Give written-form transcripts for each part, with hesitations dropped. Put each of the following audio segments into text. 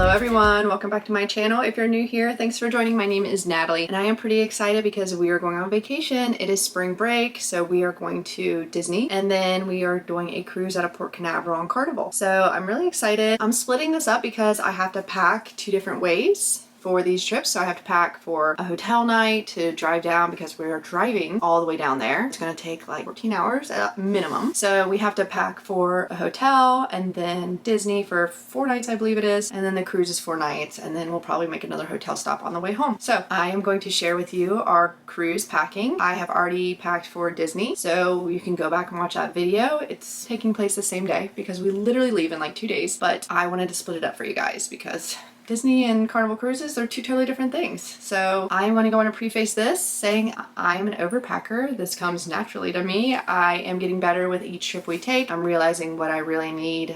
Hello everyone, welcome back to my channel. If you're new here, thanks for joining. My name is Natalie and I am pretty excited because we are going on vacation. It is spring break, so we are going to Disney and then we are doing a cruise out of Port Canaveral on Carnival. So I'm really excited. I'm splitting this up because I have to pack two different ways for these trips. So I have to pack for a hotel night to drive down because we're driving all the way down there. It's gonna take like 14 hours at minimum. So we have to pack for a hotel and then Disney for 4 nights, I believe it is. And then the cruise is 4 nights and then we'll probably make another hotel stop on the way home. So I am going to share with you our cruise packing. I have already packed for Disney, so you can go back and watch that video. It's taking place the same day because we literally leave in like 2 days, but I wanted to split it up for you guys because Disney and Carnival Cruises are two totally different things. So I'm going to go on and preface this saying I'm an overpacker. This comes naturally to me. I am getting better with each trip we take. I'm realizing what I really need,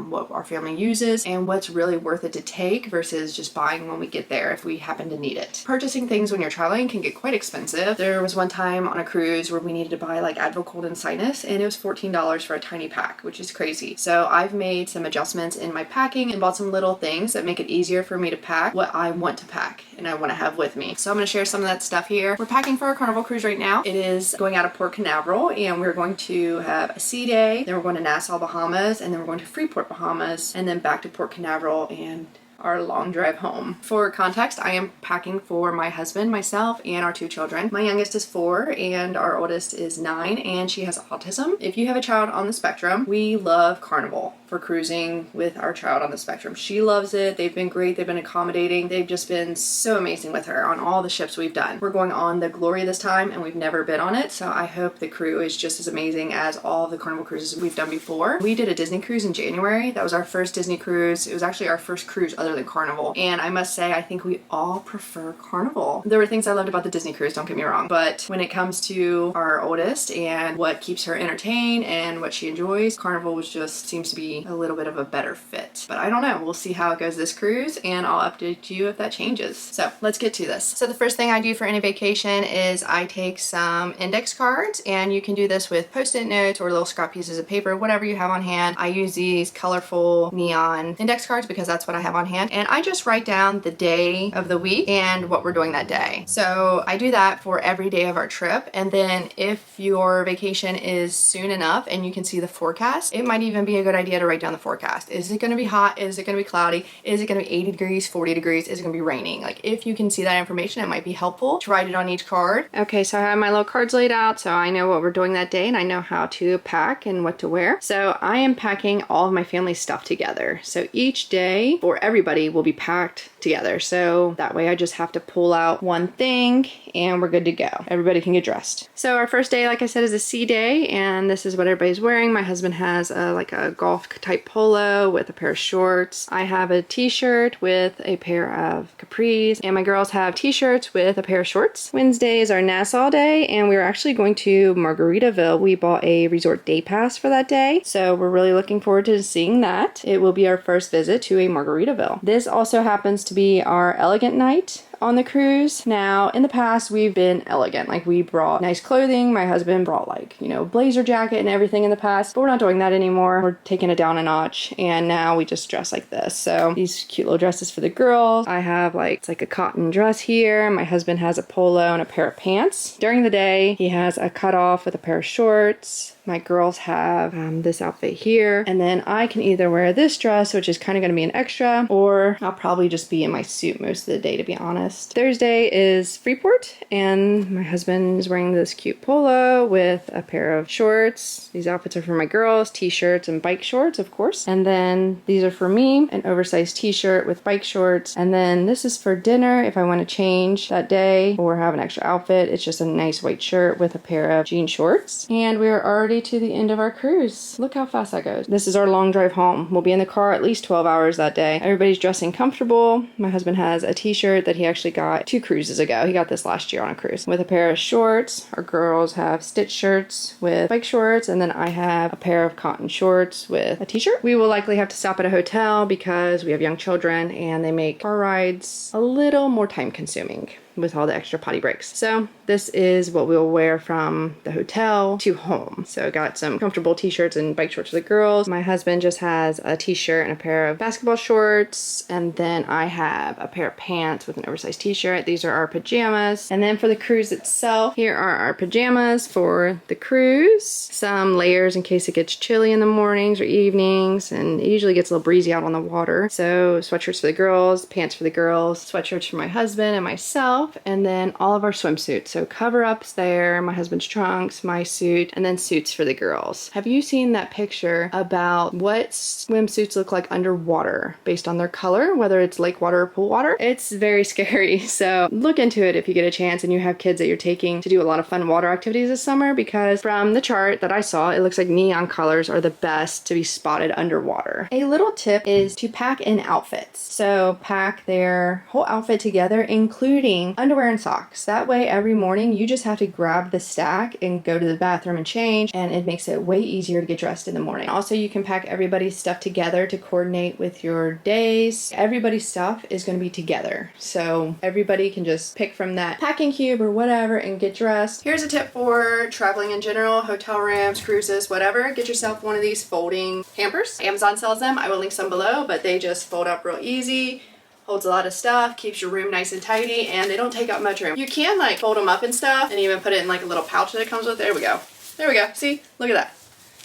what our family uses, and what's really worth it to take versus just buying when we get there if we happen to need it. Purchasing things when you're traveling can get quite expensive. There was one time on a cruise where we needed to buy like Advil Cold and Sinus and it was $14 for a tiny pack, which is crazy. So I've made some adjustments in my packing and bought some little things that make it easier for me to pack what I want to pack and I want to have with me. So I'm going to share some of that stuff here. We're packing for our Carnival cruise right now. It is going out of Port Canaveral and we're going to have a sea day, then we're going to Nassau, Bahamas, and then we're going to Freeport, Bahamas, and then back to Port Canaveral and our long drive home. For context, I am packing for my husband, myself, and our 2 children. My youngest is 4 and our oldest is 9 and she has autism. If you have a child on the spectrum, we love Carnival for cruising with our child on the spectrum. She loves it. They've been great. They've been accommodating. They've just been so amazing with her on all the ships we've done. We're going on the Glory this time and we've never been on it, so I hope the crew is just as amazing as all the Carnival cruises we've done before. We did a Disney cruise in January. That was our first Disney cruise. It was actually our first cruise other than Carnival, and I must say I think we all prefer Carnival. There were things I loved about the Disney cruise, don't get me wrong, but when it comes to our oldest and what keeps her entertained and what she enjoys, Carnival was just seems to be a little bit of a better fit. But I don't know, we'll see how it goes this cruise and I'll update you if that changes. So let's get to this. So the first thing I do for any vacation is I take some index cards, and you can do this with post-it notes or little scrap pieces of paper, whatever you have on hand. I use these colorful neon index cards because that's what I have on hand, and I just write down the day of the week and what we're doing that day. So I do that for every day of our trip, and then if your vacation is soon enough and you can see the forecast, it might even be a good idea to write down the forecast. Is it going to be hot? Is it going to be cloudy? Is it going to be 80 degrees, 40 degrees? Is it going to be raining? Like, if you can see that information, it might be helpful to write it on each card. Okay, so I have my little cards laid out so I know what we're doing that day and I know how to pack and what to wear. So I am packing all of my family stuff together. So each day for everybody will be packed together. So that way I just have to pull out one thing and we're good to go. Everybody can get dressed. So our first day, like I said, is a sea day, and this is what everybody's wearing. My husband has like a golf type polo with a pair of shorts. I have a t-shirt with a pair of capris, and my girls have t-shirts with a pair of shorts. Wednesday is our Nassau day, and we're actually going to Margaritaville. We bought a resort day pass for that day, so we're really looking forward to seeing that. It will be our first visit to a Margaritaville. This also happens to be our elegant night on the cruise. Now, in the past, we've been elegant. Like, we brought nice clothing. My husband brought, like, you know, blazer jacket and everything in the past, but we're not doing that anymore. We're taking it down a notch, and now we just dress like this. So these cute little dresses for the girls. I have, like, it's like a cotton dress here. My husband has a polo and a pair of pants. During the day, he has a cutoff with a pair of shorts. My girls have this outfit here, and then I can either wear this dress, which is kind of going to be an extra, or I'll probably just be in my suit most of the day, to be honest. Thursday is Freeport, and my husband is wearing this cute polo with a pair of shorts. These outfits are for my girls, t-shirts and bike shorts, of course. And then these are for me, an oversized t-shirt with bike shorts. And then this is for dinner if I want to change that day or have an extra outfit. It's just a nice white shirt with a pair of jean shorts. And we are already to the end of our cruise. Look how fast that goes. This is our long drive home. We'll be in the car at least 12 hours that day. Everybody's dressing comfortable. My husband has a t-shirt that he actually got 2 cruises ago. He got this last year on a cruise with a pair of shorts. Our girls have stitch shirts with bike shorts, and then I have a pair of cotton shorts with a t-shirt. We will likely have to stop at a hotel because we have young children and they make car rides a little more time consuming. with all the extra potty breaks. So this is what we'll wear from the hotel to home. So I got some comfortable t-shirts and bike shorts for the girls. My husband just has a t-shirt and a pair of basketball shorts. And then I have a pair of pants with an oversized t-shirt. These are our pajamas. And then for the cruise itself, here are our pajamas for the cruise. Some layers in case it gets chilly in the mornings or evenings, and it usually gets a little breezy out on the water. So sweatshirts for the girls, pants for the girls, sweatshirts for my husband and myself, and then all of our swimsuits. So cover-ups there, my husband's trunks, my suit, and then suits for the girls. Have you seen that picture about what swimsuits look like underwater based on their color, whether it's lake water or pool water? It's very scary. So look into it if you get a chance and you have kids that you're taking to do a lot of fun water activities this summer, because from the chart that I saw, it looks like neon colors are the best to be spotted underwater. A little tip is to pack in outfits. So pack their whole outfit together, including underwear and socks. That way every morning you just have to grab the stack and go to the bathroom and change, and it makes it way easier to get dressed in the morning. Also, you can pack everybody's stuff together to coordinate with your days. Everybody's stuff is going to be together, so everybody can just pick from that packing cube or whatever and get dressed. Here's a tip for traveling in general, hotel rooms, cruises, whatever. Get yourself one of these folding hampers. Amazon sells them. I will link some below, but they just fold up real easy. Holds a lot of stuff, keeps your room nice and tidy, and they don't take up much room. You can like fold them up and stuff and even put it in like a little pouch that it comes with. There we go. There we go. See? Look at that.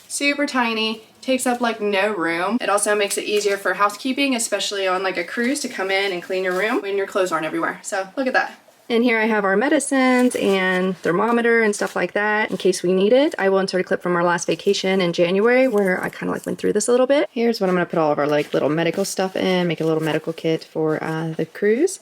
Super tiny. Takes up like no room. It also makes it easier for housekeeping, especially on like a cruise, to come in and clean your room when your clothes aren't everywhere. So look at that. And here I have our medicines and thermometer and stuff like that in case we need it. I will insert a clip from our last vacation in January where I kind of like went through this a little bit. Here's what I'm going to put all of our like little medical stuff in, make a little medical kit for the cruise.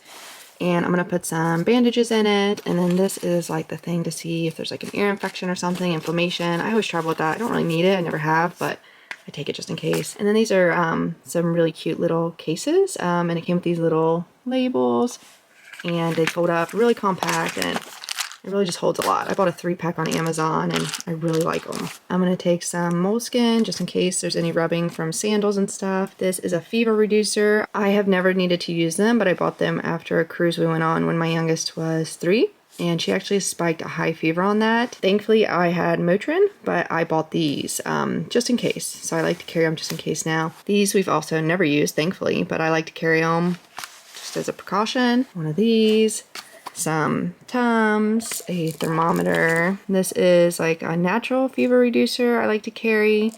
And I'm going to put some bandages in it. And then this is like the thing to see if there's like an ear infection or something, inflammation. I always travel with that. I don't really need it. I never have, but I take it just in case. And then these are some really cute little cases. And it came with these little labels. And they fold up, really compact, and it really just holds a lot. I bought a 3-pack on Amazon and I really like them. I'm gonna take some moleskin just in case there's any rubbing from sandals and stuff. This is a fever reducer. I have never needed to use them, but I bought them after a cruise we went on when my youngest was 3. And she actually spiked a high fever on that. Thankfully, I had Motrin, but I bought these just in case. So I like to carry them just in case now. These we've also never used, thankfully, but I like to carry them as a precaution. One of these, some Tums, a thermometer. This is like a natural fever reducer I like to carry.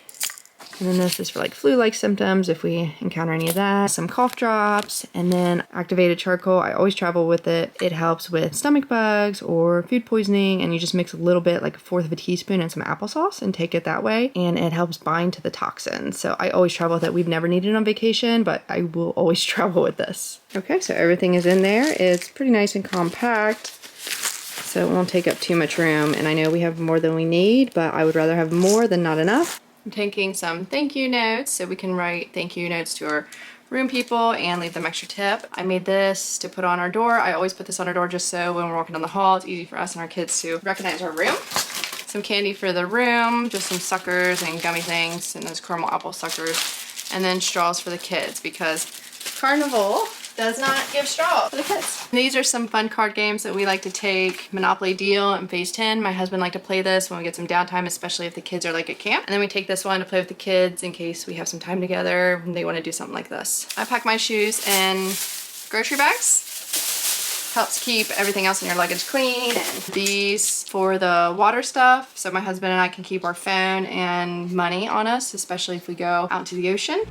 And then this is for like flu-like symptoms if we encounter any of that. Some cough drops, and then activated charcoal. I always travel with it. It helps with stomach bugs or food poisoning, and you just mix a little bit, like 1/4 of a teaspoon, in some applesauce and take it that way, and it helps bind to the toxins. So I always travel with it. We've never needed it on vacation, but I will always travel with this. Okay, so everything is in there. It's pretty nice and compact, so it won't take up too much room. And I know we have more than we need, but I would rather have more than not enough. I'm taking some thank you notes so we can write thank you notes to our room people and leave them extra tip. I made this to put on our door. I always put this on our door just so when we're walking down the hall, it's easy for us and our kids to recognize our room. Some candy for the room, just some suckers and gummy things, and those caramel apple suckers, and then straws for the kids because Carnival does not give straw for the kids. These are some fun card games that we like to take. Monopoly Deal and Phase 10. My husband liked to play this when we get some downtime, especially if the kids are like at camp. And then we take this one to play with the kids in case we have some time together and they want to do something like this. I pack my shoes in grocery bags. Helps keep everything else in your luggage clean. And these for the water stuff, so my husband and I can keep our phone and money on us, especially if we go out to the ocean.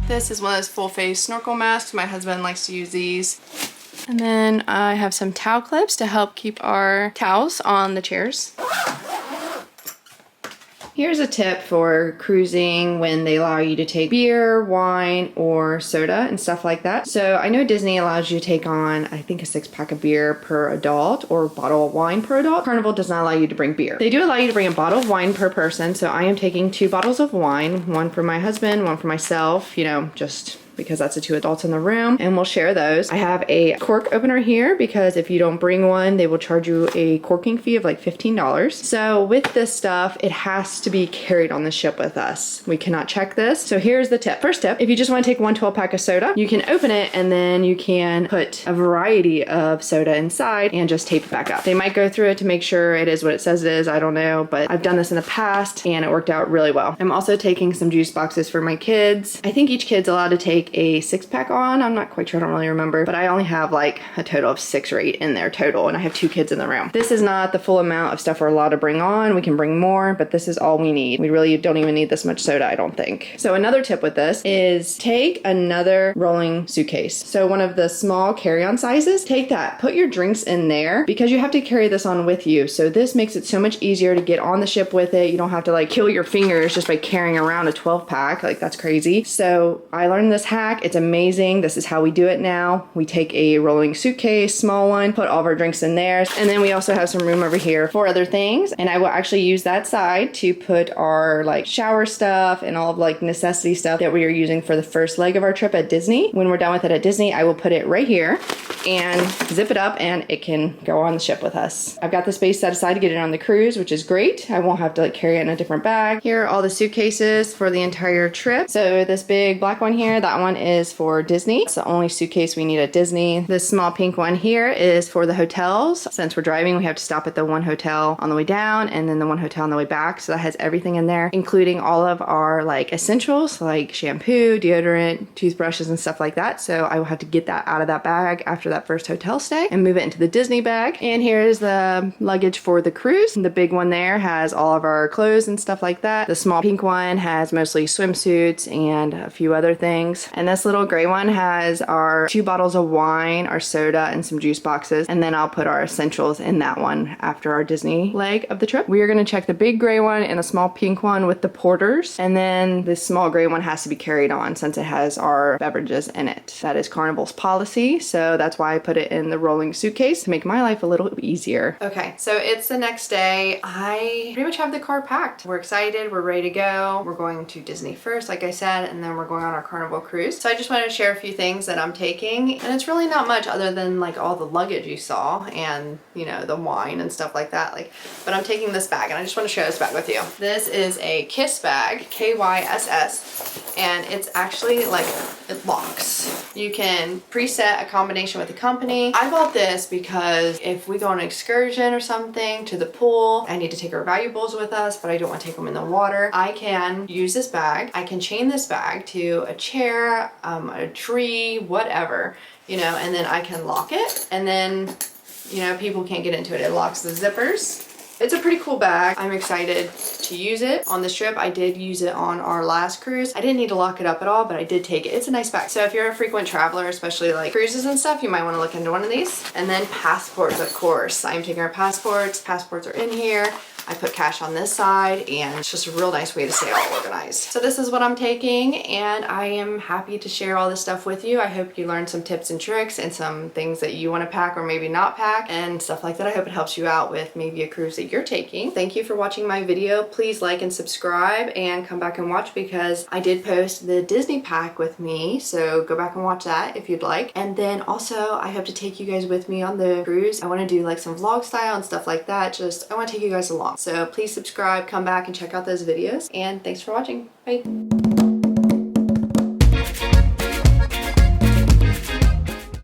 This is one of those full face snorkel masks. My husband likes to use these. And then I have some towel clips to help keep our towels on the chairs. Here's a tip for cruising when they allow you to take beer, wine, or soda and stuff like that. So I know Disney allows you to take on, I think, a 6-pack of beer per adult or a bottle of wine per adult. Carnival does not allow you to bring beer. They do allow you to bring a bottle of wine per person, so I am taking 2 bottles of wine, one for my husband, one for myself, you know, just because that's the 2 adults in the room, and we'll share those. I have a cork opener here because if you don't bring one, they will charge you a corking fee of like $15. So with this stuff, it has to be carried on the ship with us. We cannot check this. So here's the tip. First tip, if you just want to take 1 12-pack of soda, you can open it and then you can put a variety of soda inside and just tape it back up. They might go through it to make sure it is what it says it is. I don't know, but I've done this in the past and it worked out really well. I'm also taking some juice boxes for my kids. I think each kid's allowed to take a 6-pack on. I'm not quite sure, I don't really remember, but I only have like a total of 6 or 8 in there total, and I have 2 kids in the room. This is not the full amount of stuff we're allowed to bring on. We can bring more, but this is all we need. We really don't even need this much soda, I don't think. So another tip with this is take another rolling suitcase. So one of the small carry-on sizes, take that, put your drinks in there because you have to carry this on with you. So this makes it so much easier to get on the ship with it. You don't have to like kill your fingers just by carrying around a 12-pack. Like that's crazy. So I learned this hack. It's amazing. This is how we do it now. We take a rolling suitcase, small one, put all of our drinks in there. And then we also have some room over here for other things. And I will actually use that side to put our like shower stuff and all of like necessity stuff that we are using for the first leg of our trip at Disney. When we're done with it at Disney, I will put it right here and zip it up and it can go on the ship with us. I've got the space set aside to get it on the cruise, which is great. I won't have to like carry it in a different bag. Here are all the suitcases for the entire trip. So this big black one here, that one is for Disney. It's the only suitcase we need at Disney. This small pink one here is for the hotels. Since we're driving, we have to stop at the one hotel on the way down and then the one hotel on the way back. So that has everything in there, including all of our like essentials like shampoo, deodorant, toothbrushes, and stuff like that. So I will have to get that out of that bag after that first hotel stay and move it into the Disney bag. And here's the luggage for the cruise. The big one there has all of our clothes and stuff like that. The small pink one has mostly swimsuits and a few other things. And this little gray one has our 2 bottles of wine, our soda, and some juice boxes. And then I'll put our essentials in that one after our Disney leg of the trip. We are going to check the big gray one and the small pink one with the porters. And then this small gray one has to be carried on since it has our beverages in it. That is Carnival's policy. So that's why I put it in the rolling suitcase to make my life a little easier. Okay, so it's the next day. I pretty much have the car packed. We're excited. We're ready to go. We're going to Disney first, like I said, and then we're going on our Carnival Cruise. So I just wanted to share a few things that I'm taking. And it's really not much other than like all the luggage you saw and, you know, the wine and stuff like that. Like, but I'm taking this bag and I just want to share this bag with you. This is a Kiss bag, KYSS, and it's actually like, it locks. You can preset a combination with the company. I bought this because if we go on an excursion or something to the pool, I need to take our valuables with us, but I don't want to take them in the water. I can use this bag. I can chain this bag to a chair, a tree, whatever, you know, and then I can lock it, and then, you know, people can't get into it. It locks the zippers. It's a pretty cool bag. I'm excited to use it on this trip. I did use it on our last cruise. I didn't need to lock it up at all, but I did take it. It's a nice bag. So if you're a frequent traveler, especially like cruises and stuff, you might want to look into one of these. And then passports, of course. I'm taking our passports. Passports are in here. I put cash on this side, and it's just a real nice way to stay all organized. So this is what I'm taking, and I am happy to share all this stuff with you. I hope you learned some tips and tricks and some things that you want to pack or maybe not pack and stuff like that. I hope it helps you out with maybe a cruise that you're taking. Thank you for watching my video. Please like and subscribe and come back and watch because I did post the Disney pack with me, so go back and watch that if you'd like. And then also I hope to take you guys with me on the cruise. I want to do like some vlog style and stuff like that. Just I want to take you guys along. So please subscribe, come back and check out those videos, and thanks for watching. Bye.